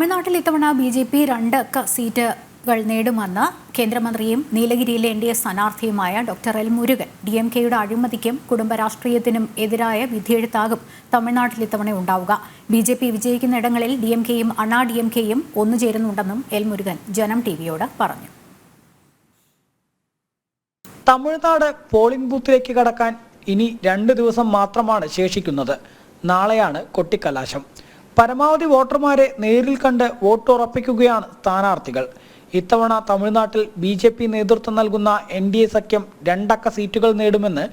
തമിഴ്നാട്ടിൽ ഇത്തവണ ബി.ജെ.പി 2 സീറ്റുകൾ നേടുമെന്ന് കേന്ദ്രമന്ത്രിയും നീലഗിരിയിലെ എൻ.ഡി.എ സ്ഥാനാർത്ഥിയുമായ ഡോക്ടർ എൽ മുരുകൻ. DMK-യുടെ അഴിമതിക്കും കുടുംബരാഷ്ട്രീയത്തിനും എതിരായ വിധിയെഴുത്താകും തമിഴ്നാട്ടിൽ ഇത്തവണ ഉണ്ടാവുക. ബി.ജെ.പി വിജയിക്കുന്ന ഇടങ്ങളിൽ DMK-യും അണ്ണാ DMK-യും ഒന്നുചേരുന്നുണ്ടെന്നും എൽ മുരുകൻ ജനം ടിവിയോട് പറഞ്ഞു. തമിഴ്നാട് പോളിംഗ് ബൂത്തിലേക്ക് കടക്കാൻ ഇനി 2 ദിവസം മാത്രമാണ് ശേഷിക്കുന്നത്. നാളെയാണ് കൊട്ടിക്കലാശം. പരമാവധി വോട്ടർമാരെ നേരിൽ കണ്ട് വോട്ട് ഉറപ്പിക്കുകയാണ് സ്ഥാനാർത്ഥികൾ. ഇത്തവണ തമിഴ്നാട്ടിൽ ബി.ജെ.പി നേതൃത്വം നൽകുന്ന NDA സഖ്യം 2 സീറ്റുകൾ നേടുമെന്ന്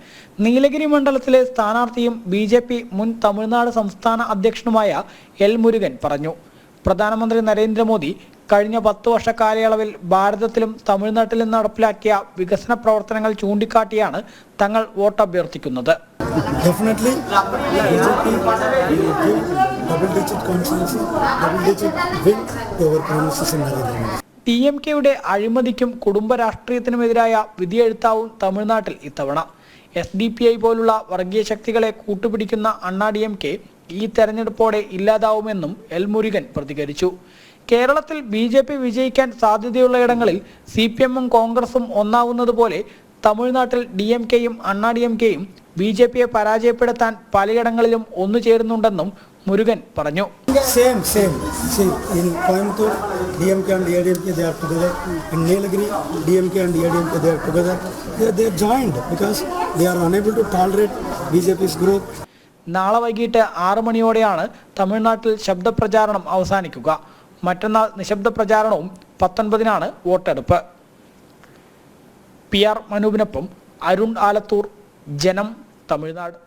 നീലഗിരി മണ്ഡലത്തിലെ സ്ഥാനാർത്ഥിയും ബി.ജെ.പി മുൻ തമിഴ്നാട് സംസ്ഥാന അധ്യക്ഷനുമായ എൽ മുരുകൻ പറഞ്ഞു. പ്രധാനമന്ത്രി നരേന്ദ്രമോദി കഴിഞ്ഞ 10 വർഷ കാലയളവിൽ ഭാരതത്തിലും തമിഴ്നാട്ടിലും നടപ്പിലാക്കിയ വികസന പ്രവർത്തനങ്ങൾ ചൂണ്ടിക്കാട്ടിയാണ് തങ്ങൾ vote അഭ്യർത്ഥിക്കുന്നത്. Definitely, BJP will give double-digit consensus, double-digit win over promises in Narendra. DMK-യുടെ അഴിമതിക്കും കുടുംബ രാഷ്ട്രീയത്തിനുമെതിരായ വിധിയെഴുത്താവും തമിഴ്നാട്ടിൽ ഇത്തവണ. SDPI പോലുള്ള വർഗീയ ശക്തികളെ കൂട്ടുപിടിക്കുന്ന അണ്ണാ DMK ഈ തെരഞ്ഞെടുപ്പോടെ ഇല്ലാതാവുമെന്നും എൽ മുരുകൻ പ്രതികരിച്ചു. കേരളത്തിൽ BJP വിജയിക്കാൻ സാധ്യതയുള്ള ഇടങ്ങളിൽ CPM-ഉം കോൺഗ്രസും ഒന്നാവുന്നത് പോലെ തമിഴ്നാട്ടിൽ DMK-യും അണ്ണാ DMK-യും BJP-യെ പരാജയപ്പെടുത്താൻ പലയിടങ്ങളിലും ഒന്നുചേരുന്നുണ്ടെന്നും മുരുകൻ പറഞ്ഞു. Same. See, in Coimbatore, DMK and ADMK they are together. In Nilagiri, DMK and ADMK they are together. They are joined because they are unable to tolerate BJP's growth. നാളെ വൈകിട്ട് 6 മണിയോടെയാണ് തമിഴ്നാട്ടിൽ ശബ്ദപ്രചാരണം അവസാനിക്കുക. മറ്റന്നാൾ നിശബ്ദ പ്രചാരണവും 19-നാണ് വോട്ടെടുപ്പ്. PR മനൂപിനൊപ്പം അരുൺ ആലത്തൂർ, ജനം, തമിഴ്നാട്.